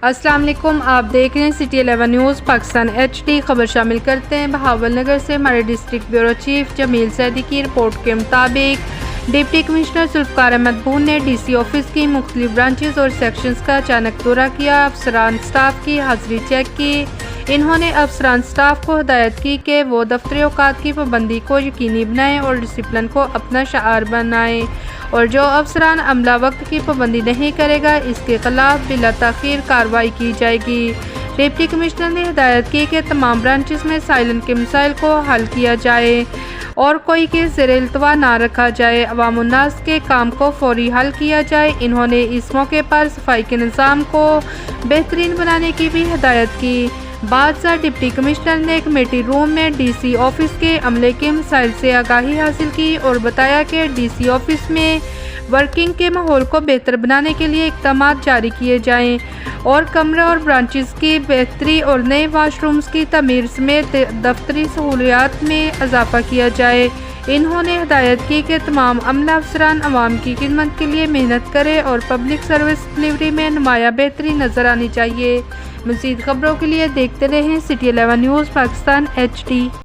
السلام علیکم، آپ دیکھ رہے ہیں سٹی 11 نیوز پاکستان HD۔ خبر شامل کرتے ہیں بہاول نگر سے۔ ہمارے ڈسٹرکٹ بیورو چیف جمیل سیدی کی رپورٹ کے مطابق ڈپٹی کمشنر ذوالفقار احمد بون نے DC آفس کی مختلف برانچز اور سیکشنز کا اچانک دورہ کیا، افسران سٹاف کی حاضری چیک کی۔ انہوں نے افسران سٹاف کو ہدایت کی کہ وہ دفتری اوقات کی پابندی کو یقینی بنائیں اور ڈسپلن کو اپنا شعار بنائیں، اور جو افسران عملہ وقت کی پابندی نہیں کرے گا اس کے خلاف بلا تاخیر کارروائی کی جائے گی۔ ڈپٹی کمشنر نے ہدایت کی کہ تمام برانچز میں سائلن کے مسائل کو حل کیا جائے اور کوئی کیس زیر التوا نہ رکھا جائے، عوام الناس کے کام کو فوری حل کیا جائے۔ انہوں نے اس موقع پر صفائی کے نظام کو بہترین بنانے کی بھی ہدایت کی۔ بعد ازاں ڈپٹی کمشنر نے کمیٹی روم میں DC آفس کے عملے کے مسائل سے آگاہی حاصل کی اور بتایا کہ DC آفس میں ورکنگ کے ماحول کو بہتر بنانے کے لیے اقدامات جاری کیے جائیں اور کمرے اور برانچز کی بہتری اور نئے واش رومز کی تعمیر سمیت دفتری سہولیات میں اضافہ کیا جائے۔ انہوں نے ہدایت کی کہ تمام عملہ افسران عوام کی خدمت کے لیے محنت کرے اور پبلک سروس ڈلیوری میں نمایاں بہتری نظر آنی چاہیے۔ مزید خبروں کے لیے دیکھتے رہیں سٹی 11 نیوز پاکستان HD۔